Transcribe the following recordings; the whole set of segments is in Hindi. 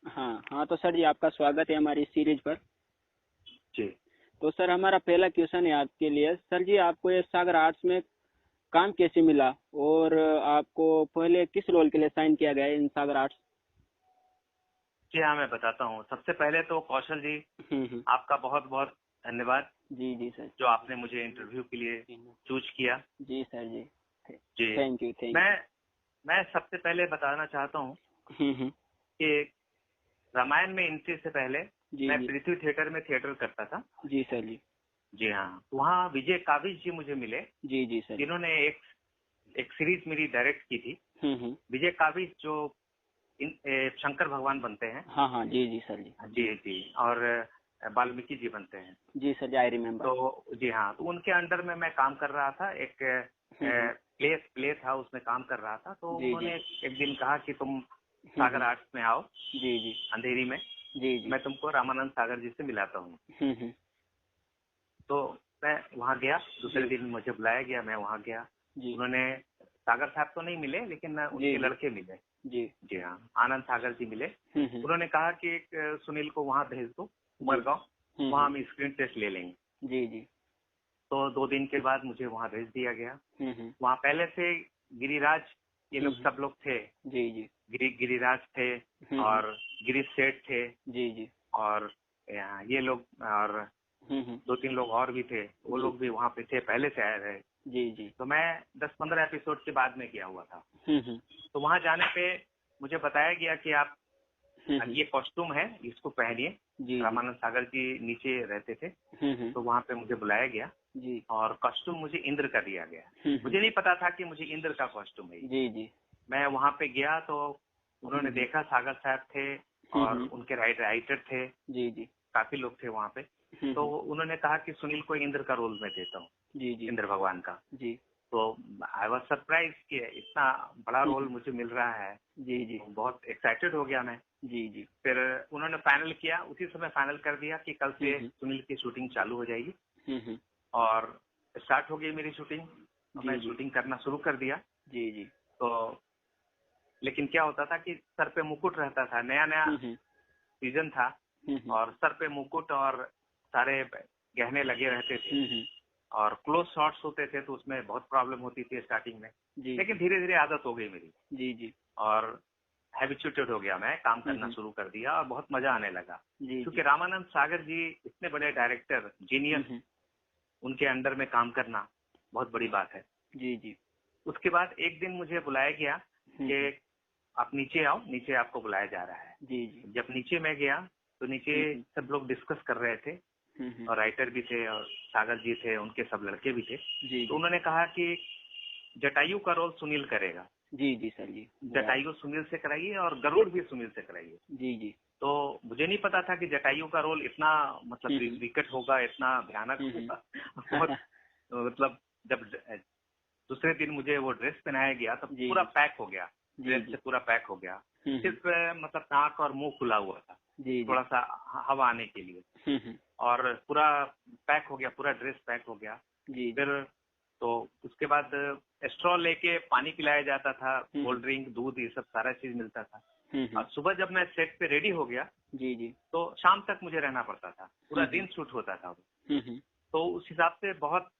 हाँ हाँ, तो सर जी आपका स्वागत है हमारी सीरीज पर। जी। तो सर हमारा पहला क्वेश्चन है आपके लिए। सर जी आपको ये सागर आर्ट्स में काम कैसे मिला, और आपको पहले किस रोल के लिए साइन किया गया है इन सागर आर्ट्स? जी हाँ, मैं बताता हूँ। सबसे पहले तो कौशल जी, हम्म। आपका बहुत बहुत धन्यवाद जी जी सर। जो आपने मुझे इंटरव्यू के लिए चूज किया। जी सर जी। जी। थैंक यू थैंक मैं यू। मैं सबसे पहले बताना चाहता हूँ हम्म। कि रामायण में एंट्री से पहले जी मैं जी। पृथ्वी थिएटर में थिएटर करता था। जी सर जी। जी हाँ, वहाँ विजय काबिज जी मुझे मिले, जी जी सर जी। जिन्होंने एक सीरीज मेरी डायरेक्ट की थी। हम्म। विजय काबिज जो शंकर भगवान बनते हैं। हाँ हाँ जी जी सर जी। जी जी। और वाल्मीकि जी बनते हैं। जी सर जी, आई रिमेम्बर। तो जी हाँ, तो उनके अंडर में मैं काम कर रहा था। एक हम्म। प्ले था, उसमें काम कर रहा था। तो जी जी। उन्होंने एक दिन कहा कि तुम सागर हम्म। आर्ट्स में आओ, जी जी। अंधेरी में। जी जी। मैं तुमको रामानंद सागर जी से मिलाता हूँ। हम्म। तो मैं वहाँ गया। दूसरे जी दिन मुझे बुलाया गया, मैं वहाँ गया। जी। उन्होंने सागर साहब तो नहीं मिले, लेकिन जी उनके जी। लड़के मिले। जी। जी हाँ, आनंद सागर जी मिले। हम्म। उन्होंने कहा कि एक सुनील को वहाँ भेज दो, जी। उमरगांव। वहाँ हम स्क्रीन टेस्ट ले लेंगे। जी जी। तो 2 दिन के बाद मुझे वहाँ भेज दिया गया। हम्म। वहाँ पहले से गिरिराज, ये लोग सब लोग थे। जी जी। गिरिराज थे, हम्म। और गिरीश सेठ थे, जी जी। और ये लोग, और हम्म। 2-3 लोग और भी थे। वो जी लोग भी वहाँ पे थे, पहले से आए रहे। जी जी। तो मैं 10-15 एपिसोड के बाद में गया हुआ था। हम्म। तो वहाँ जाने पे मुझे बताया गया कि आप हम्म। ये कॉस्ट्यूम है, इसको पहनिए। जी जी। रामानंद सागर जी नीचे रहते थे। हम्म। तो वहाँ पे मुझे बुलाया गया, जी। और कॉस्ट्यूम मुझे इंद्र का दिया गया। हम्म। मुझे नहीं पता था कि मुझे इंद्र का कॉस्ट्यूम है ये। जी जी। मैं वहाँ पे गया तो उन्होंने हम्म। देखा, सागर साहब थे और उनके राइटर थे। जी जी। काफी लोग थे वहाँ पे। तो उन्होंने कहा कि सुनील को इंद्र का रोल मैं देता हूँ, जी जी। इंद्र भगवान का। जी। तो आई वॉज सरप्राइज कि इतना बड़ा रोल हम्म। मुझे मिल रहा है। जी जी। तो बहुत एक्साइटेड हो गया मैं। जी जी। फिर उन्होंने फाइनल किया, उसी समय फाइनल कर दिया कि कल से हम्म। सुनील की शूटिंग चालू हो जाएगी। हम्म। और स्टार्ट हो गई मेरी शूटिंग, और मैं जी जी। शूटिंग करना शुरू कर दिया। जी जी। तो लेकिन क्या होता था कि सर पे मुकुट रहता था, नया नया हम्म। सीजन था, और सर पे मुकुट और सारे गहने लगे रहते थे, हम्म। और क्लोज शॉट्स होते थे, तो उसमें बहुत प्रॉब्लम होती थी स्टार्टिंग में। जी लेकिन जी। धीरे धीरे आदत हो गई मेरी, जी जी। और हैबिचुएटेड हो गया, मैं काम करना हम्म। शुरू कर दिया, और बहुत मजा आने लगा। जी क्योंकि जी। रामानंद सागर जी इतने बड़े डायरेक्टर, जीनियस, हम्म। उनके अंडर में काम करना बहुत बड़ी बात है। जी जी। उसके बाद एक दिन मुझे बुलाया गया हम्म। कि आप नीचे आओ, नीचे आपको बुलाया जा रहा है। जी जी। जब नीचे मैं गया तो नीचे हम्म। सब लोग डिस्कस कर रहे थे, हम्म। और राइटर भी थे, और सागर जी थे, उनके सब लड़के भी थे। जी तो जी। उन्होंने कहा कि जटायु का रोल सुनील करेगा, जी जी सर जी। बराबर। जटायु सुनील से कराइए, और गरुड़ भी सुनील से कराइए। जी जी। तो मुझे नहीं पता था कि जटायु का रोल इतना मतलब हम्म। विकट होगा, इतना भयानक हम्म। होगा। बहुत मतलब जब दूसरे दिन मुझे वो ड्रेस पहनाया गया तो जी पूरा जी। पैक हो गया, जी ड्रेस से जी। पूरा पैक हो गया। हम्म। सिर्फ मतलब नाक और मुंह खुला हुआ था, जी जी। थोड़ा सा हवा आने के लिए, हम्म। और पूरा पैक हो गया, पूरा ड्रेस पैक हो गया। जी जी। फिर तो उसके बाद स्ट्रॉ लेके पानी पिलाया जाता था, हम्म। कोल्ड ड्रिंक, दूध, ये सब सारा चीज मिलता था। हम्म। और सुबह जब मैं सेट पे रेडी हो गया जी जी। तो शाम तक मुझे रहना पड़ता था, पूरा हम्म। दिन शूट होता था। हम्म। तो उस हिसाब से बहुत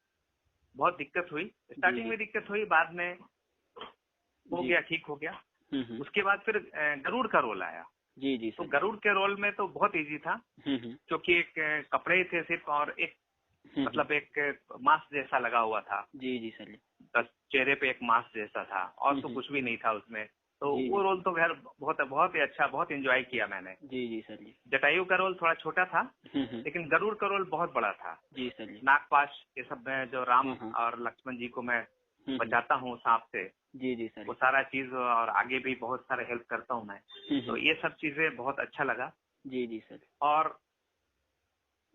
बहुत दिक्कत हुई। जी स्टार्टिंग जी। में दिक्कत हुई, बाद में हो जी। गया, ठीक हो गया। हम्म। उसके बाद फिर गरुड़ का रोल आया। जी जी तो सर। गरुड़ के रोल में तो बहुत इजी था, हम्म। क्योंकि एक कपड़े ही थे सिर्फ, और एक हम्म। मतलब एक मास्क जैसा लगा हुआ था। जी जी सर। बस चेहरे पे एक मास्क जैसा था, और तो हम्म। कुछ भी नहीं था उसमें। तो जी वो जी। रोल तो खैर बहुत बहुत ही अच्छा, बहुत एंजॉय किया मैंने। जी जी सर जी। जटायु का रोल थोड़ा छोटा था, हम्म। लेकिन गरुड़ का रोल बहुत बड़ा था। जी सर जी। नागपाश ये सब में जो राम हाँ हाँ। और लक्ष्मण जी को मैं हम्म। बचाता हूँ सांप से, जी जी सर वो जी। सारा चीज, और आगे भी बहुत सारे हेल्प करता हूँ मैं। तो हम्म। ये सब चीजें बहुत अच्छा लगा। जी जी सर। और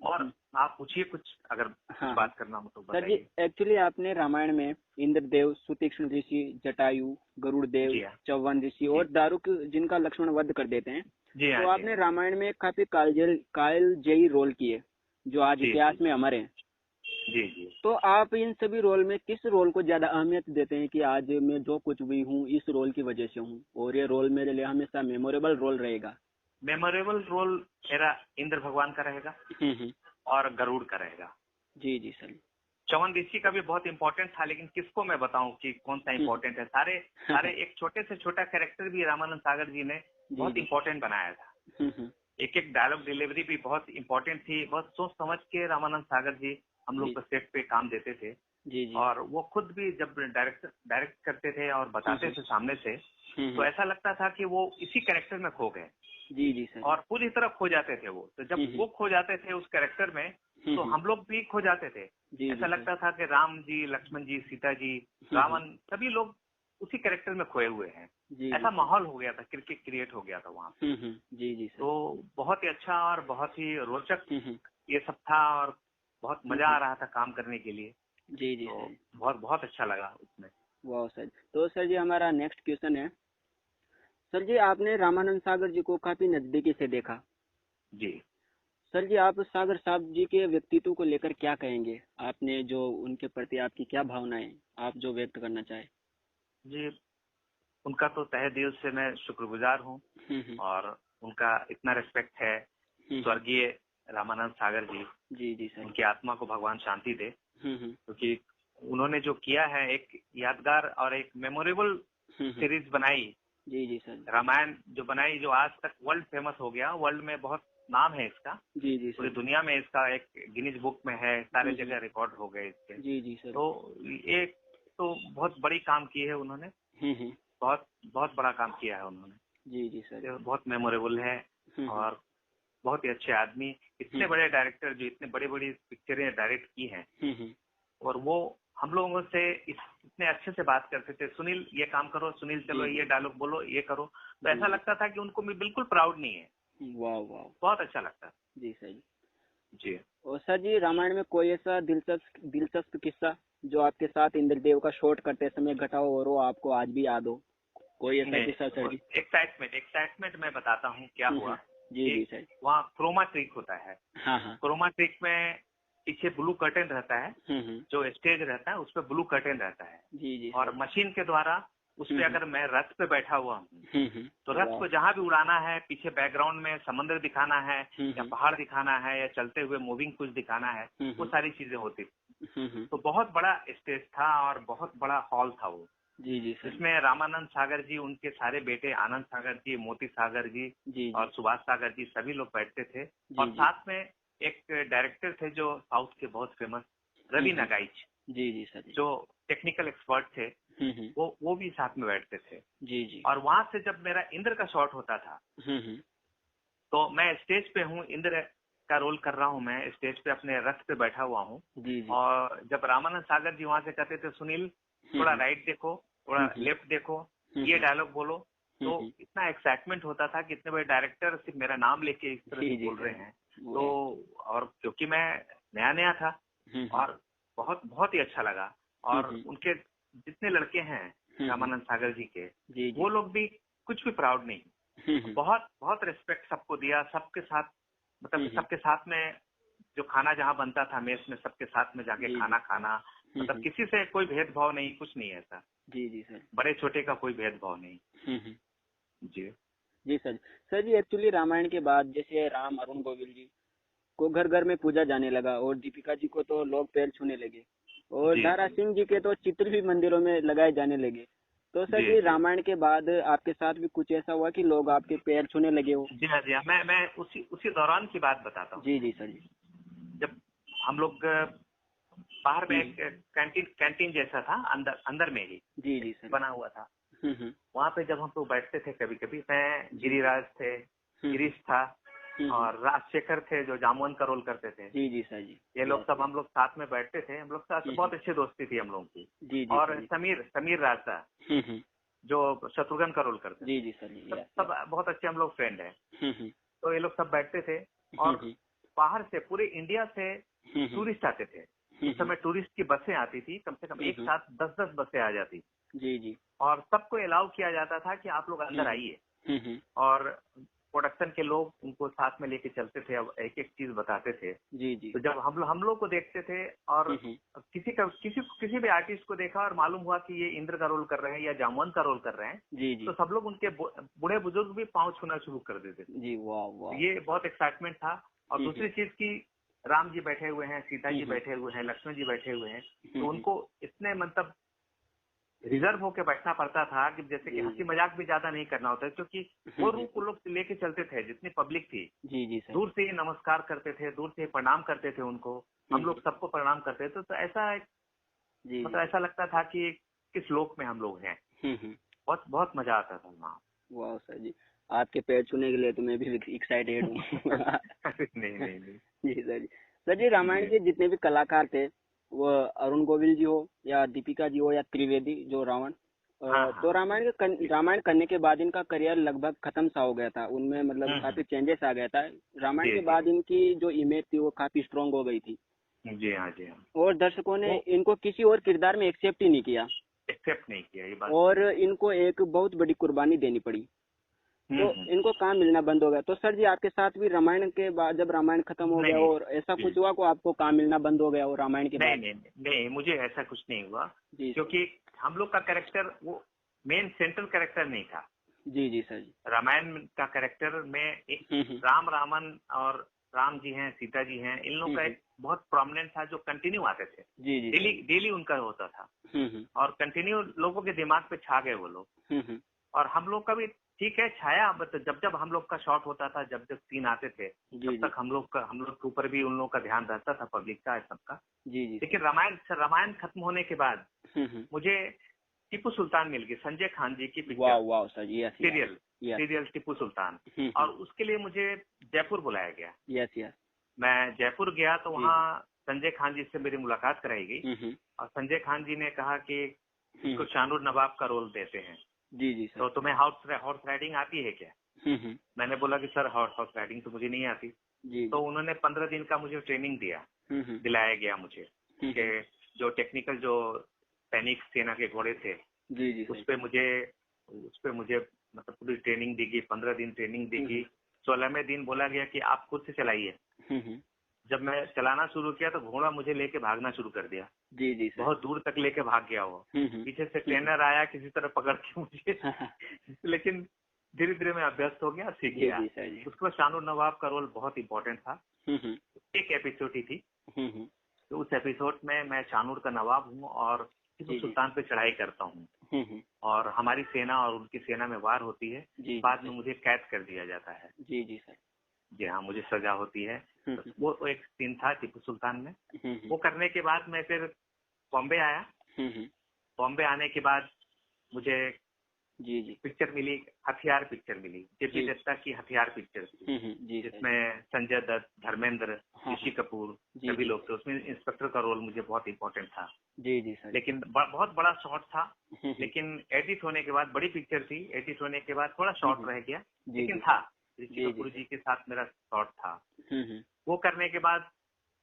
और आप पूछिए कुछ, अगर कुछ हाँ हाँ बात करना हो तो सर जी, बताइए। एक्चुअली आपने रामायण में इंद्रदेव, सुतीक्ष्ण ऋषि, जटायु, गरुड़ देव, जी हाँ। चौवन ऋषि जी और दारुक जिनका लक्ष्मण वध कर देते हैं, जी हाँ। तो जी आपने हाँ। रामायण में काफी कालजयी रोल किए जो आज जी इतिहास जी। में अमर हैं। जी जी। तो आप इन सभी रोल में किस रोल को ज्यादा अहमियत देते हैं कि आज मैं जो कुछ भी हूँ इस रोल की वजह से हूँ, और ये रोल मेरे लिए हमेशा मेमोरेबल रोल रहेगा? मेमोरेबल रोल मेरा इंद्र भगवान का रहेगा और गरुड़ का रहेगा। जी जी सर। च्यवन ऋषि का भी बहुत इंपॉर्टेंट था, लेकिन किसको मैं बताऊं कि कौन सा इंपॉर्टेंट है। सारे सारे एक छोटे से छोटा कैरेक्टर भी रामानंद सागर जी ने बहुत इंपॉर्टेंट बनाया था। एक एक डायलॉग डिलीवरी भी बहुत इंपॉर्टेंट थी। बहुत सोच समझ के रामानंद सागर जी हम लोग को सेट पे काम देते थे। जी। और वो खुद भी जब डायरेक्ट करते थे और बताते थे सामने से, तो ऐसा लगता था कि वो इसी कैरेक्टर में खो गए। जी जी सर। और पूरी तरह खो जाते थे वो। तो जब वो खो जाते थे उस कैरेक्टर में, तो हम लोग भी खो जाते थे। ऐसा लगता था कि राम जी, लक्ष्मण जी, सीता जी, रावण, सभी लोग उसी कैरेक्टर में खोए हुए हैं। ऐसा माहौल हो गया था, क्रिकेट क्रिएट हो गया था वहाँ पे। जी जी सर। तो बहुत ही अच्छा और बहुत ही रोचक ये सब था, और बहुत मजा आ रहा था काम करने के लिए। जी जी तो सर। बहुत बहुत अच्छा लगा उसमें। वाह सर। तो सर जी हमारा नेक्स्ट क्वेश्चन है, सर जी आपने रामानंद सागर जी को काफी नजदीकी से देखा। जी सर जी आप सागर साहब जी के व्यक्तित्व को लेकर क्या कहेंगे? आपने जो उनके प्रति आपकी क्या भावनाएं आप जो व्यक्त करना चाहे? जी, उनका तो तहे दिल से मैं शुक्रगुजार हूँ। और उनका इतना रिस्पेक्ट है। स्वर्गीय रामानंद सागर जी, जी जी सर। उनकी आत्मा को भगवान शांति दे। क्योंकि उन्होंने जो किया है, एक यादगार और एक मेमोरेबल सीरीज बनाई। जी जी सर। रामायण जो बनाई, जो आज तक वर्ल्ड फेमस हो गया। वर्ल्ड में बहुत नाम है इसका। जी जी पूरी सर। दुनिया में इसका एक गिनीज बुक में है, सारे जगह रिकॉर्ड हो गए इसके। जी जी सर। तो एक तो बहुत बड़ी काम की है उन्होंने। बहुत बहुत बड़ा काम किया है उन्होंने। जी जी सर। बहुत मेमोरेबल है। और बहुत ही अच्छे आदमी। इतने बड़े डायरेक्टर जो इतने बड़ी बड़ी पिक्चरें डायरेक्ट की हैं, और वो हम लोगों से इतने अच्छे से बात करते थे। सुनील ये काम करो, सुनील चलो ये डायलॉग बोलो, ये करो। तो ऐसा लगता था कि उनको मैं बिल्कुल प्राउड नहीं है। वाह वाह, बहुत अच्छा लगता। जी सर जी। और सर जी रामायण में कोई ऐसा दिलचस्प किस्सा जो आपके साथ इंद्रदेव का शॉट करते समय घटा हो और वो आपको आज भी याद हो? कोई ऐसा किस्सा सर जी? एक्साइटमेंट मैं बताता हूँ क्या हुआ। जी जी सर। वहाँ क्रोमा ट्रिक होता है। हाँ हाँ। क्रोमा ट्रिक में पीछे ब्लू कर्टेन रहता है। जो स्टेज रहता है उस पर ब्लू कर्टेन रहता है। जी जी और मशीन के द्वारा उस पे अगर मैं रथ पे बैठा हुआ हूँ, तो रथ को जहाँ भी उड़ाना है, पीछे बैकग्राउंड में समुद्र दिखाना है या पहाड़ दिखाना है या चलते हुए मूविंग कुछ दिखाना है, वो सारी चीजें होती। तो बहुत बड़ा स्टेज था और बहुत बड़ा हॉल था वो। जी जी सर। जिसमें रामानंद सागर जी, उनके सारे बेटे आनंद सागर जी, मोती सागर जी और सुभाष सागर जी, सभी लोग बैठते थे। और साथ में एक डायरेक्टर थे जो साउथ के बहुत फेमस, रवि नागाइच। जी जी सर। जो टेक्निकल एक्सपर्ट थे, वो भी साथ में बैठते थे। जी जी। और वहां से जब मेरा इंद्र का शॉट होता था, तो मैं स्टेज पे हूँ, इंद्र का रोल कर रहा हूँ, मैं स्टेज पे अपने रथ पे बैठा हुआ हूँ। और जब रामानंद सागर जी वहां से कहते थे, सुनील थोड़ा राइट देखो, थोड़ा लेफ्ट देखो, ये डायलॉग बोलो, तो इतना एक्साइटमेंट होता था कि इतने बड़े डायरेक्टर सिर्फ मेरा नाम लेके इस तरह से बोल रहे हैं। तो और क्योंकि मैं नया नया था और बहुत बहुत ही अच्छा लगा। और उनके जितने लड़के हैं रामानंद सागर जी के, वो लोग भी कुछ भी प्राउड नहीं। बहुत बहुत रिस्पेक्ट सबको दिया। सबके साथ, मतलब सबके साथ में जो खाना जहाँ बनता था मेस में, सबके साथ में जाके खाना खाना, मतलब किसी से कोई भेदभाव नहीं, कुछ नहीं ऐसा। जी जी सर। बड़े छोटे का कोई भेदभाव नहीं। जी जी सर। सर जी एक्चुअली रामायण के बाद जैसे राम अरुण गोविल जी को घर घर में पूजा जाने लगा और दीपिका जी को तो लोग पैर छूने लगे और दारा सिंह जी के तो चित्र भी मंदिरों में लगाए जाने लगे। तो सर जी रामायण के बाद आपके साथ भी कुछ ऐसा हुआ कि लोग आपके पैर छूने लगे हो? जी हाँ, जी हाँ। मैं उसी दौरान की बात बताता हूँ। जी जी सर जी। जब हम लोग बाहर में एक कैंटीन जैसा था, अंदर में ही जी जी सर बना हुआ था। वहाँ पे जब हम लोग बैठते थे, कभी कभी मैं, गिरिराज थे, गिरीश था और राजशेखर थे जो जामुन का रोल करते थे। जी जी सर जी। ये लोग सब हम लोग साथ में बैठते थे। हम लोग साथ बहुत अच्छी दोस्ती थी हम लोगों की। जी जी। और समीर राजा जो शत्रुघ्न का रोल करते थे। जी जी सर जी। सब बहुत अच्छे हम लोग फ्रेंड हैं। तो ये लोग सब बैठते थे और बाहर से, पूरे इंडिया से टूरिस्ट आते थे। उस समय टूरिस्ट की बसें आती थी, कम से कम एक साथ 10-10 बसें आ जाती। जी जी। और सबको अलाउ किया जाता था कि आप लोग अंदर आइए। और प्रोडक्शन के लोग उनको साथ में लेके चलते थे, अब एक एक चीज बताते थे। जी जी। तो जब हम लोग को देखते थे और किसी भी आर्टिस्ट को देखा और मालूम हुआ कि ये इंद्र का रोल कर रहे हैं या जामवंत का रोल कर रहे हैं, जी जी, तो सब लोग उनके बूढ़े बुजुर्ग भी पाँव छूना शुरू कर देते थे। जी वाह वाह, ये बहुत एक्साइटमेंट था। और दूसरी चीज की राम जी बैठे हुए हैं, सीता जी बैठे हुए हैं, लक्ष्मण जी बैठे हुए हैं, तो उनको इतने मतलब रिजर्व होकर बैठना पड़ता था कि जैसे कि हंसी मजाक भी ज्यादा नहीं करना होता है, क्योंकि वो रूप वो लोग लेके चलते थे। जितनी पब्लिक थी जी जी सर, दूर से ही नमस्कार करते थे, दूर से ही प्रणाम करते थे उनको, हम लोग सबको प्रणाम करते थे। तो ऐसा मतलब ऐसा लगता था कि किस लोक में हम लोग हैं। बहुत बहुत मजा आता था वहाँ। वाह सर जी, आपके पैर छूने के लिए तो मैं भी एक्साइटेड हूँ। नहीं नहीं नहीं। जी सर जी। सर जी, रामायण के जितने भी कलाकार थे, वो अरुण गोविल जी हो या दीपिका जी हो या त्रिवेदी जो रावण, तो रामायण करने के बाद इनका करियर लगभग खत्म सा हो गया था। उनमें मतलब काफी चेंजेस आ गया था। रामायण के बाद इनकी जो इमेज थी वो काफी स्ट्रांग हो गई थी। जी हाँ जी हाँ। और दर्शकों ने इनको किसी और किरदार में एक्सेप्ट ही नहीं किया। ये बात। और इनको एक बहुत बड़ी कुर्बानी देनी पड़ी, तो इनको काम मिलना बंद हो गया। तो सर जी, आपके साथ भी रामायण के बाद जब रामायण खत्म हो गया और ऐसा कुछ हुआ को आपको काम मिलना बंद हो गया और रामायण के बाद? नहीं, मुझे ऐसा कुछ नहीं हुआ, क्योंकि हम लोग का कैरेक्टर वो मेन सेंट्रल कैरेक्टर नहीं था। जी जी सर जी। रामायण का कैरेक्टर में राम रावण और राम जी हैं, सीता जी हैं, इन लोगों का एक बहुत प्रोमिनेंट था जो कंटिन्यू आते थे। जी जी, डेली उनका होता था और कंटिन्यू लोगों के दिमाग पे छा गए वो लोग। और हम लोग का भी ठीक है छाया, बट जब जब हम लोग का शॉट होता था, जब जब सीन आते थे, तब तक हम लोग के ऊपर भी उन लोगों का ध्यान रहता था, पब्लिक का सबका। जी जी। लेकिन रामायण खत्म होने के बाद मुझे टीपू सुल्तान मिल गई, संजय खान जी की पिक्चर। वाह सर, सीरियल टीपू सुल्तान। और उसके लिए मुझे जयपुर बुलाया गया। Yes yes. मैं जयपुर गया तो वहाँ संजय खान जी से मेरी मुलाकात कराई गई और संजय खान जी ने कहा कि इसको शानूर नवाब का रोल देते हैं। जी जी सर। तो तुम्हें हॉर्स राइडिंग आती है क्या? मैंने बोला कि सर हॉर्स राइडिंग तो मुझे नहीं आती। तो उन्होंने 15 दिन का मुझे ट्रेनिंग दिलाया गया मुझे, कि जो टेक्निकल जो सैनिक सेना के घोड़े थे, जी जी, उस पे मुझे मतलब पूरी ट्रेनिंग दी गई। 15 दिन ट्रेनिंग दी गई। 16वें दिन बोला गया कि आप खुद से चलाइए। जब मैं चलाना शुरू किया तो घोड़ा मुझे लेके भागना शुरू कर दिया। जी जी सर। बहुत दूर तक लेके भाग गया वो। पीछे से ट्रेनर आया किसी तरह पकड़ के मुझे। लेकिन धीरे धीरे मैं अभ्यस्त हो गया, सीख गया। उसके बाद शानूर नवाब का रोल बहुत इंपॉर्टेंट था। एक एपिसोड ही थी, तो उस एपिसोड में मैं शानूर का नवाब हूँ और टीपू सुल्तान पे चढ़ाई करता हूँ और हमारी सेना और उनकी सेना में वार होती है। बाद में मुझे कैद कर दिया जाता है। जी जी सर। जी हाँ, मुझे सजा होती है। वो एक सीन था टीपू सुल्तान में। वो करने के बाद मैं फिर बॉम्बे आया। बॉम्बे आने के बाद मुझे पिक्चर मिली, हथियार पिक्चर मिली, जेपी दत्ता की हथियार पिक्चर थी, जिसमें संजय दत्त, धर्मेंद्र, ऋषि कपूर सभी लोग थे। उसमें इंस्पेक्टर का रोल मुझे बहुत इंपॉर्टेंट था। जी जी सर। लेकिन बहुत बड़ा शॉट था, लेकिन एडिट होने के बाद, बड़ी पिक्चर थी, एडिट होने के बाद थोड़ा शॉर्ट रह गया, लेकिन था। ऋषि कपूर जी के साथ मेरा शॉट था। वो करने के बाद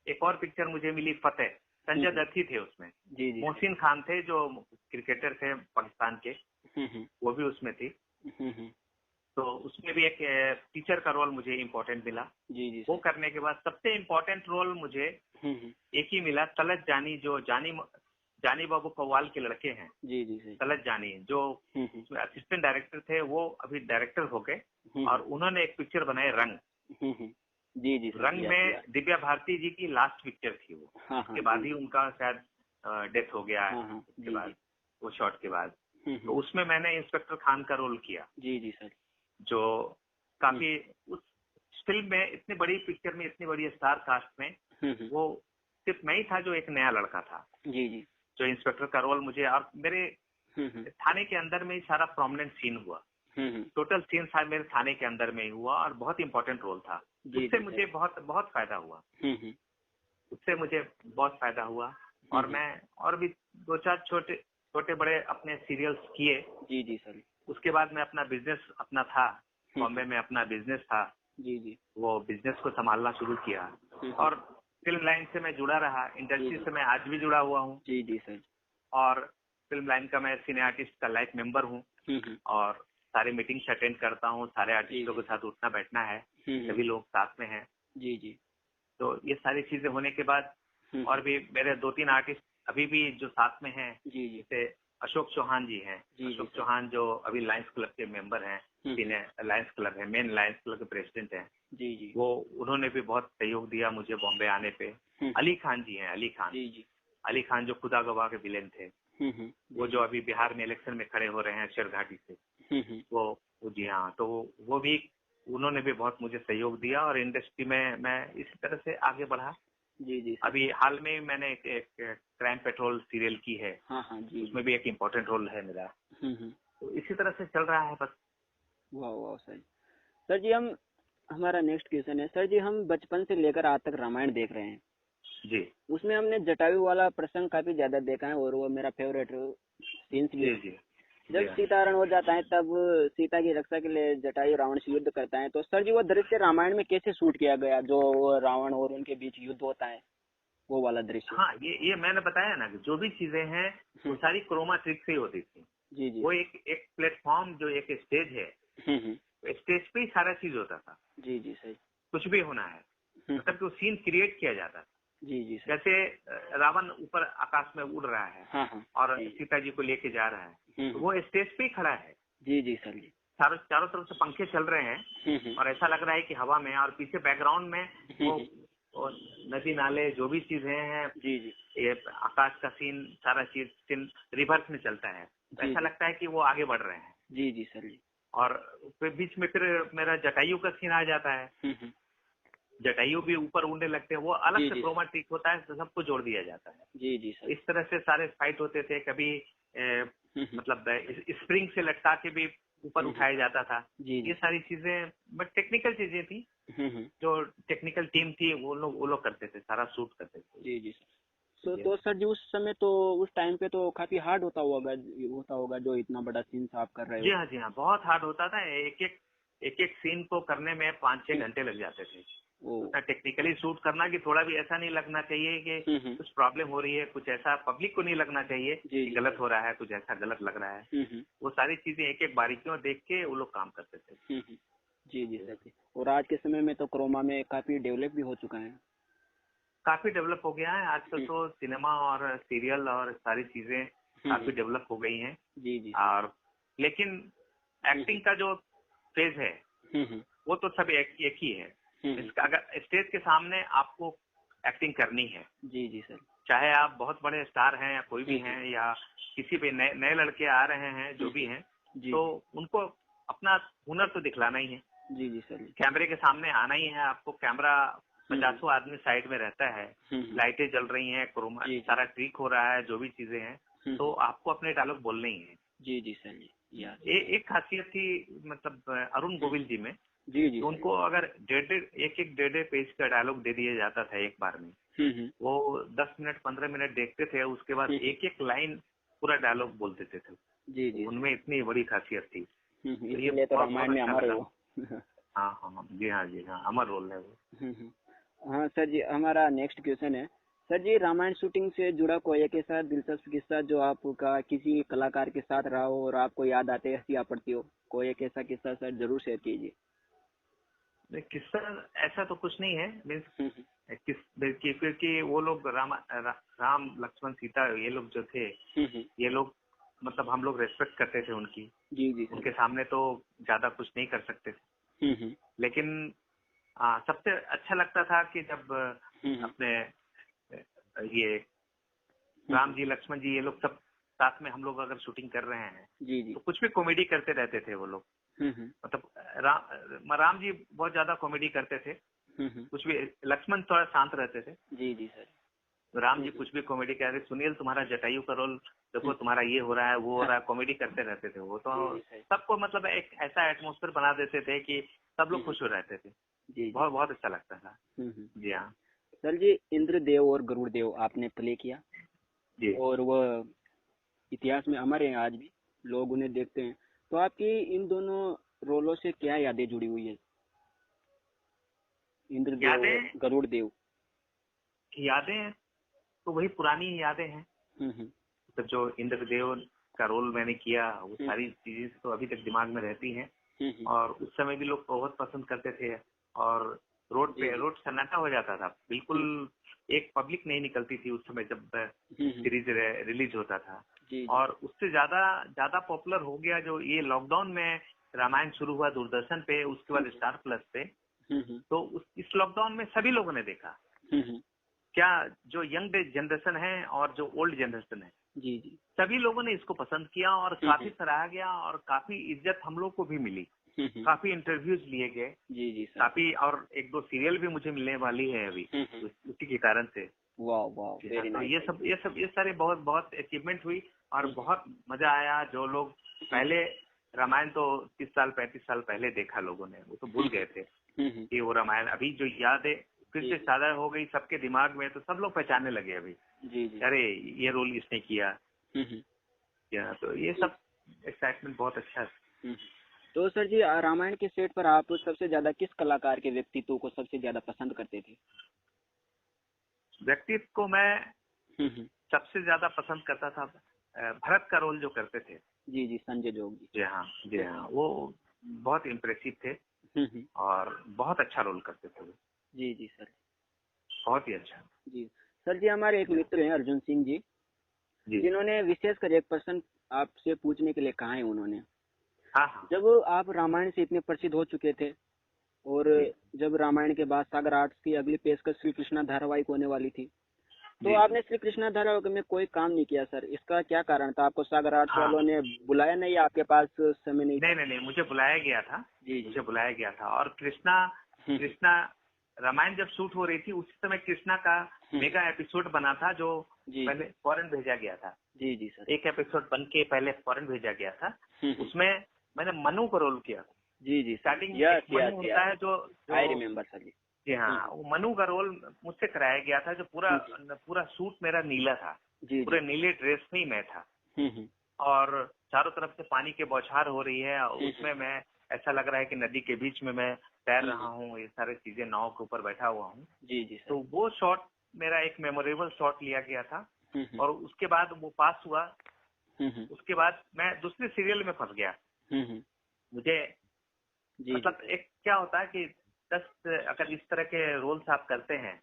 एक और पिक्चर मुझे मिली, फतेह। संजय दत्त ही थे उसमें। मोहसिन खान थे जो क्रिकेटर थे पाकिस्तान के, वो भी उसमें थी। तो उसमें भी एक टीचर का रोल मुझे इम्पोर्टेंट मिला। जी। वो करने के बाद सबसे इम्पोर्टेंट रोल मुझे एक ही मिला, तलत जानी, जो जानी बाबू कव्वाल के लड़के हैं। जी। तलत जानी जो असिस्टेंट डायरेक्टर थे, वो अभी डायरेक्टर हो गए और उन्होंने एक पिक्चर बनाई, रंग। जी। रंग में दिव्या भारती जी की लास्ट पिक्चर थी वो। उसके बाद ही उनका शायद डेथ हो गया है। उसके बाद वो शॉट के बाद तो उसमें मैंने इंस्पेक्टर खान का रोल किया। जी सर। जो काफी उस फिल्म में, इतनी बड़ी पिक्चर में, इतनी बड़ी स्टार कास्ट में वो सिर्फ मैं ही था जो एक नया लड़का था। जी। जो इंस्पेक्टर का रोल मुझे, और मेरे थाने के अंदर में ही सारा प्रोमिनेंट सीन हुआ। टोटल सीन मेरे थाने के अंदर में ही हुआ और बहुत इंपॉर्टेंट रोल था। उससे मुझे बहुत बहुत फायदा हुआ। उससे मुझे बहुत फायदा हुआ और मैं और भी 2-4 छोटे बड़े अपने सीरियल्स किए। जी सर। उसके बाद मैं अपना बिजनेस अपना था, बॉम्बे में अपना बिजनेस था। जी। वो बिजनेस को संभालना शुरू किया और फिल्म लाइन से मैं जुड़ा रहा। इंडस्ट्री से मैं आज भी जुड़ा हुआ हूँ। जी सर। और फिल्म लाइन का मैं सिने आर्टिस्ट का लाइफ मेंबर हूँ और सारे मीटिंग्स अटेंड करता हूँ, सारे आर्टिस्टों के साथ उठना बैठना है, सभी लोग साथ में हैं। जी जी। तो ये सारी चीजें होने के बाद और भी मेरे 2-3 आर्टिस्ट अभी भी जो साथ में हैं, जी जी। जैसे अशोक चौहान जी हैं। अशोक चौहान जो अभी लायंस क्लब के मेंबर हैं, लायंस क्लब है, मेन लायंस क्लब के प्रेसिडेंट हैं। जी जी। वो उन्होंने भी बहुत सहयोग दिया मुझे बॉम्बे आने पे। अली खान जी हैं, अली खान। जी जी। अली खान जो खुदा गवाह के विलेन थे, वो जो अभी बिहार में इलेक्शन में खड़े हो रहे हैं शेरघाटी से, वो जी हाँ, तो वो भी उन्होंने भी बहुत मुझे सहयोग दिया और इंडस्ट्री में मैं इसी तरह से आगे बढ़ा। जी जी। अभी हाल में मैंने एक क्राइम पेट्रोल सीरियल की है। हाँ हाँ जी। उसमें भी एक इम्पोर्टेंट रोल है मेरा। तो इसी तरह से चल रहा है बस। वाह वाह सर। सर जी हमारा नेक्स्ट क्वेश्चन है सर जी, हम बचपन से लेकर आज तक रामायण देख रहे हैं जी। उसमें हमने जटायु वाला प्रसंग काफी ज्यादा देखा है और वो मेरा फेवरेट सीन्स भी है। जब सीताहरण हो जाता है तब सीता की रक्षा के लिए जटायु रावण से युद्ध करता है, तो सर जी वो दृश्य रामायण में कैसे शूट किया गया, जो रावण और उनके बीच युद्ध होता है वो वाला दृश्य? हाँ, ये मैंने बताया ना कि जो भी चीजें हैं वो सारी क्रोमा ट्रिक से ही होती थी। जी जी। वो एक प्लेटफॉर्म जो एक स्टेज है, स्टेज पे ही सारा चीज होता था। जी जी सही। कुछ भी होना है मतलब वो सीन क्रिएट किया जाता था। जी जी सही। जैसे रावण ऊपर आकाश में उड़ रहा है, हाँ, और सीता जी को लेके जा रहा है, तो वो स्टेज पे ही खड़ा है। जी जी सर जी। चारों तरफ से पंखे चल रहे हैं और ऐसा लग रहा है कि हवा में, और पीछे बैकग्राउंड में वो नदी नाले जो भी चीजें हैं, जी जी। ये आकाश का सीन, सारा सीन रिवर्स में चलता है। ऐसा लगता है कि वो आगे बढ़ रहे हैं। जी जी सर जी। और फिर बीच में फिर मेरा जटायु का सीन आ जाता है। जटायु भी ऊपर उड़ने लगते हैं, वो अलग से क्रोमाटिक होता है, तो सबको जोड़ दिया जाता है। जी जी सर। इस तरह से सारे फाइट होते थे। कभी मतलब स्प्रिंग से लटका के भी ऊपर उठाया जाता था। ये सारी चीजें बट टेक्निकल चीजें थी। जो टेक्निकल टीम थी वो लोग करते थे, सारा शूट करते थे। जी जी सर। तो सर जी उस समय तो उस टाइम पे तो काफी हार्ड होता होगा जो इतना बड़ा सीन आप कर रहे हो। जी हाँ, बहुत हार्ड होता था। एक सीन को करने में 5-6 घंटे लग जाते थे। टेक्निकली शूट करना कि थोड़ा भी ऐसा नहीं लगना चाहिए कि कुछ प्रॉब्लम हो रही है, कुछ ऐसा पब्लिक को नहीं लगना चाहिए कि गलत हो रहा है, कुछ ऐसा गलत लग रहा है। वो सारी चीजें एक बारीकियों देख के वो लोग काम करते थे। जी जी सर। और आज के समय में तो क्रोमा में काफी डेवलप भी हो चुका है। काफी डेवलप हो गया है आजकल तो सिनेमा और सीरियल और सारी चीजें काफी डेवलप हो गई हैं। जी जी। और लेकिन एक्टिंग का जो फेज है वो तो सब एक ही है। इसका अगर स्टेज के सामने आपको एक्टिंग करनी है, जी जी सर, चाहे आप बहुत बड़े स्टार हैं या कोई भी हैं, या किसी भी नए लड़के आ रहे हैं जो भी हैं, तो उनको अपना हुनर तो दिखलाना ही है। जी जी सर। कैमरे के सामने आना ही है आपको। कैमरा 50 आदमी साइड में रहता है, लाइटें जल रही हैं, क्रोमा सारा ट्रिक हो रहा है, जो भी चीजें हैं, तो आपको अपने डायलॉग बोलने ही है। जी जी सर जी। एक खासियत थी मतलब अरुण गोविल जी में, जी जी, उनको अगर डेढ़ पेज का डायलॉग दे दिया जाता था एक बार में, वो 10 मिनट 15 मिनट देखते थे, उसके बाद एक लाइन पूरा डायलॉग बोल देते थे। जी जी, उनमें इतनी बड़ी खासियत थी। तो ये तो रामायण में अमर है वो। हाँ जी हाँ, अमर रोल है वो। हाँ सर जी, हमारा नेक्स्ट क्वेश्चन है सर जी, रामायण शूटिंग से जुड़ा कोई एक ऐसा दिलचस्प किस्सा जो आपका किसी कलाकार के साथ रहा हो और आपको याद आते हंसी आ पड़ती हो, कोई एक ऐसा किस्सा सर जरूर शेयर कीजिए। किस्सा ऐसा तो कुछ नहीं है, मीन्स क्योंकि वो लोग राम लक्ष्मण सीता ये लोग जो थे, ये लोग मतलब हम लोग रेस्पेक्ट करते थे उनकी। जी जी, उनके सामने तो ज्यादा कुछ नहीं कर सकते थे। लेकिन सबसे अच्छा लगता था कि जब अपने ये राम जी लक्ष्मण जी ये लोग सब साथ में हम लोग अगर शूटिंग कर रहे हैं, जी जी, तो कुछ भी कॉमेडी करते रहते थे वो लोग। मतलब राम जी बहुत ज्यादा कॉमेडी करते थे, कुछ भी। लक्ष्मण थोड़ा शांत रहते थे। जी जी सर। तो राम जी कुछ भी कॉमेडी कह रहे, सुनील तुम्हारा जटायु का रोल देखो, तुम्हारा ये हो रहा है वो हो रहा है, कॉमेडी करते रहते थे वो। तो सबको मतलब एक ऐसा एटमॉस्फेयर बना देते थे कि सब लोग खुश हो रहते थे। जी, बहुत बहुत अच्छा लगता था। जी हाँ सर जी, इंद्रदेव और गरुड़ देव आपने प्ले किया जी, और वह इतिहास में अमर है, आज भी लोग उन्हें देखते हैं। तो आपकी इन दोनों रोलों से क्या यादें जुड़ी हुई है? इंद्रदेव, गरुड़ देव। यादें तो वही पुरानी यादें हैं। तो जो इंद्रदेव का रोल मैंने किया, वो सारी चीजें तो अभी तक दिमाग में रहती हैं। और उस समय भी लोग बहुत पसंद करते थे, और रोड सन्नाटा हो जाता था, बिल्कुल एक पब्लिक नहीं निकलती थी उस समय जब सीरीज रिलीज होता था। और उससे ज्यादा पॉपुलर हो गया जो ये लॉकडाउन में रामायण शुरू हुआ दूरदर्शन पे, उसके बाद स्टार प्लस पे। तो इस लॉकडाउन में सभी लोगों ने देखा, क्या जो यंग जनरेशन है और जो ओल्ड जनरेशन है, सभी लोगों ने इसको पसंद किया और काफी सराहा गया, और काफी इज्जत हम लोग को भी मिली, काफी इंटरव्यूज लिए गए, काफी, और 1-2 सीरियल भी मुझे मिलने वाली है अभी उसी के कारण से। वाह वेरी नाइस। तो ये सारे बहुत अचीवमेंट हुई, और बहुत मजा आया। जो लोग पहले रामायण तो 30 साल 35 साल पहले देखा लोगों ने, वो तो भूल गए थे कि वो रामायण, अभी जो याद है फिर से ताजा हो गई सबके दिमाग में, तो सब लोग पहचानने लगे अभी। अरे ये रोल इसने किया। तो ये सब एक्साइटमेंट बहुत अच्छा है। तो सर जी, रामायण के सेट पर आप सबसे ज्यादा किस कलाकार के व्यक्तित्व को सबसे ज्यादा पसंद करते थे? व्यक्तित्व को मैं सबसे ज्यादा पसंद करता था भरत का रोल जो करते थे। जी संजय जोग जी। जी हाँ, वो बहुत इम्प्रेसिव थे और बहुत अच्छा रोल करते थे। जी सर, बहुत ही अच्छा। जी सर जी, हमारे एक मित्र हैं अर्जुन सिंह जी, जिन्होंने विशेषकर एक प्रश्न आपसे पूछने के लिए कहा है उन्होंने। हाँ। जब आप रामायण से इतने प्रसिद्ध हो चुके थे, और जब रामायण के बाद सागर आर्ट्स की अगली पेशकश श्री कृष्णा धारावाहिक होने वाली थी, तो आपने श्री कृष्णा धारावाहिक में कोई काम नहीं किया सर, इसका क्या कारण था? आपको सागर आर्ट्स वालों ने बुलाया नहीं, आपके पास समय नहीं? नहीं, मुझे बुलाया गया था। मुझे बुलाया गया था, और कृष्णा रामायण जब शूट हो रही थी उसी समय कृष्णा का मेगा एपिसोड बना था, जो पहले फॉरेन भेजा गया था। जी सर। एक एपिसोड बन के पहले फॉरेन भेजा गया था। उसमें मैंने मनु को रोल किया। जी स्टार्टिंग मनु होता है जो आई रिमेम्बर सर जी। जी हाँ, वो मनु का रोल मुझसे कराया गया था, जो पूरा सूट मेरा नीला था, पूरे नीले ड्रेस में ही मैं था, और चारों तरफ से पानी के बौछार हो रही है, उसमें मैं, ऐसा लग रहा है कि नदी के बीच में मैं तैर रहा हूँ, ये सारी चीजें, नाव के ऊपर बैठा हुआ हूँ। जी तो वो शॉट मेरा एक मेमोरेबल शॉट लिया गया था। और उसके बाद वो पास हुआ, उसके बाद मैं दूसरे सीरियल में फंस गया। मुझे मतलब एक क्या होता है कि 10 अगर इस तरह के रोल्स आप करते हैं,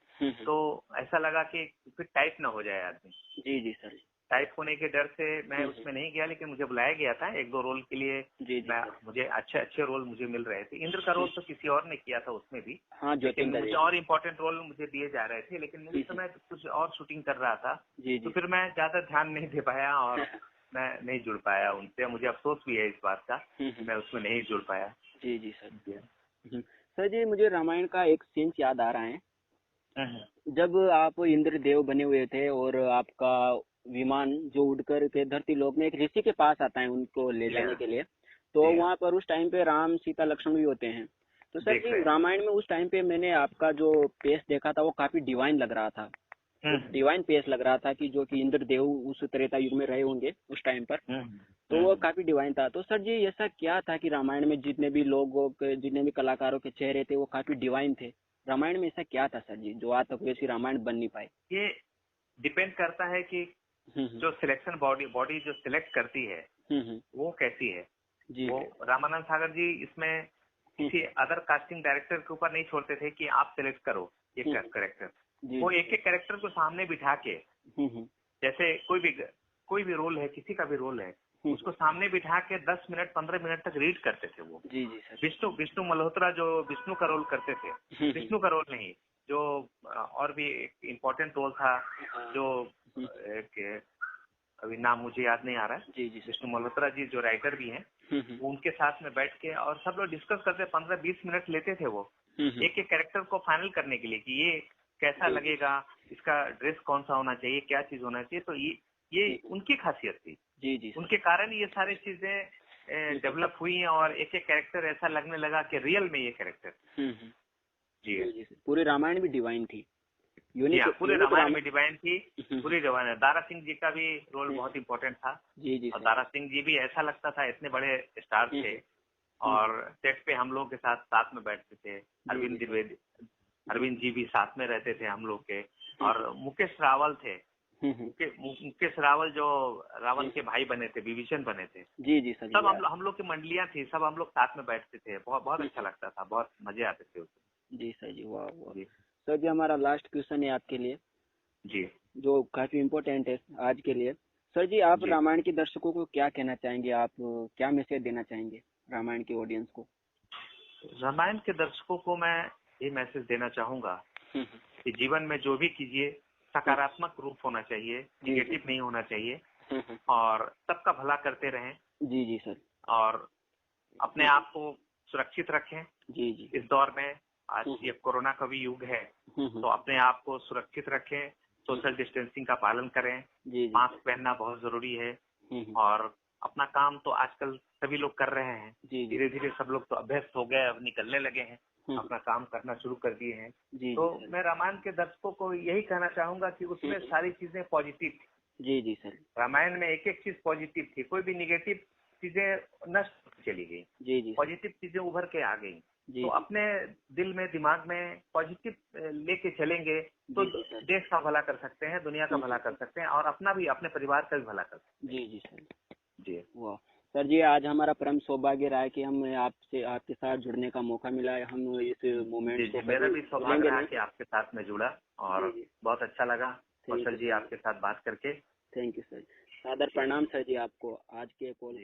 तो ऐसा लगा कि फिर टाइप ना हो जाए आदमी। जी सर। टाइप होने के डर से मैं उसमें नहीं गया, लेकिन मुझे बुलाया गया था 1-2 रोल के लिए। मुझे अच्छे रोल मुझे मिल रहे थे। इंद्र का रोल तो किसी और ने किया था उसमें भी, लेकिन मुझे और इम्पोर्टेंट रोल मुझे दिए जा रहे थे, लेकिन उस समय कुछ और शूटिंग कर रहा था। तो फिर मैं ज्यादा ध्यान नहीं दे पाया, और मैं नहीं जुड़ पाया उनसे। मुझे अफसोस भी है इस बात का, मैं उसमें नहीं जुड़ पाया। जी सर। सर जी, मुझे रामायण का एक सीन याद आ रहा है, जब आप इंद्रदेव बने हुए थे और आपका विमान जो उड़कर के धरती लोक में एक ऋषि के पास आता है उनको ले जाने के लिए, तो वहाँ पर उस टाइम पे राम सीता लक्ष्मण भी होते हैं। तो सर जी, रामायण में उस टाइम पे मैंने आपका जो पेश देखा था वो काफी डिवाइन लग रहा था, डिवाइन पेश लग रहा था, कि जो कि इंद्रदेव उस त्रेता युग में रहे होंगे उस टाइम पर, तो वो काफी डिवाइन था। तो सर जी, ऐसा क्या था कि रामायण में जितने भी लोगों के, जितने भी कलाकारों के चेहरे थे वो काफी डिवाइन थे? रामायण में ऐसा क्या था सर जी जो आज तक वैसी रामायण बन नहीं पाई? ये डिपेंड करता है कि जो सिलेक्शन बॉडी जो सिलेक्ट करती है वो कैसी है। वो रामानंद सागर जी इसमें किसी अदर कास्टिंग डायरेक्टर के ऊपर नहीं छोड़ते थे कि आप सिलेक्ट करो ये कैरेक्टर। वो एक कैरेक्टर को सामने बिठा के, जैसे कोई भी रोल है, किसी का भी रोल है, उसको सामने बिठा के 10 मिनट 15 मिनट तक रीड करते थे वो। विष्णु मल्होत्रा जो विष्णु का रोल करते थे, विष्णु का रोल नहीं, जो और भी एक इम्पोर्टेंट रोल था, जो अभी नाम मुझे याद नहीं आ रहा है। विष्णु मल्होत्रा जी जो राइटर भी हैं, वो उनके साथ में बैठ के और सब लोग डिस्कस करते, 15-20 मिनट लेते थे वो एक कैरेक्टर को फाइनल करने के लिए कि ये कैसा लगेगा, इसका ड्रेस कौन सा होना चाहिए, क्या चीज होना चाहिए। तो ये उनकी खासियत थी। उनके कारण ये सारी चीजें डेवलप हुई, और एक कैरेक्टर ऐसा लगने लगा कि रियल में ये कैरेक्टर। जी पूरे रामायण भी डिवाइन थी। पूरे रामायण में डिवाइन थी, पूरी डिवाइन है। दारा सिंह जी का भी रोल बहुत इम्पोर्टेंट था। और दारा सिंह जी भी ऐसा लगता था इतने बड़े स्टार थे, और सेट पे हम लोग के साथ में बैठते थे। अरविंद जी भी साथ में रहते थे हम लोग के, और मुकेश रावल थे मुकेश रावल जो रावण के भाई बने थे, विभीषण बने थे। जी जी सर। सब हम लोग की मंडलियां थी, सब हम लोग साथ में बैठते थे, बहुत अच्छा लगता था, बहुत मजे आते थे उसमें। जी सर जी, वाह वाह। सर जी हमारा लास्ट क्वेश्चन है आपके लिए जी, जो काफी इम्पोर्टेंट है आज के लिए। सर जी आप रामायण के दर्शकों को क्या कहना चाहेंगे, आप क्या मैसेज देना चाहेंगे रामायण के ऑडियंस को? रामायण के दर्शकों को मैं ये मैसेज देना चाहूंगा कि जीवन में जो भी कीजिए सकारात्मक रूप होना चाहिए, निगेटिव नहीं होना चाहिए, और सबका भला करते रहें। जी जी सर। और अपने आप को सुरक्षित रखें। जी जी। इस दौर में आज ये कोरोना का भी युग है, तो अपने आप को सुरक्षित रखें, सोशल डिस्टेंसिंग का पालन करें, मास्क पहनना बहुत जरूरी है। और अपना काम तो आजकल सभी लोग कर रहे हैं, धीरे धीरे सब लोग तो अभ्यस्त हो गए, अब निकलने लगे हैं, अपना काम करना शुरू कर दिए हैं। तो मैं रामायण के दर्शकों को यही कहना चाहूंगा कि उसमें सारी चीजें पॉजिटिव थी। जी जी सर। रामायण में एक एक चीज पॉजिटिव थी, कोई भी निगेटिव चीजें नष्ट चली गई। जी जी। पॉजिटिव चीजें उभर के आ गई। तो अपने दिल में, दिमाग में पॉजिटिव लेके चलेंगे तो देश का भला कर सकते हैं, दुनिया का भला कर सकते हैं, और अपना भी, अपने परिवार का भी भला कर सकते हैं। जी जी सर जी। वाह सर जी, आज हमारा परम सौभाग्य रहा है कि हम आपके साथ जुड़ने का मौका मिला है। हम इस मोमेंट को मेरा भी सौभाग्य रहा कि आपके साथ में जुड़ा, और बहुत अच्छा लगा कौशल जी आपके साथ बात करके। Thank you sir. सादर प्रणाम सर जी आपको आज के कॉल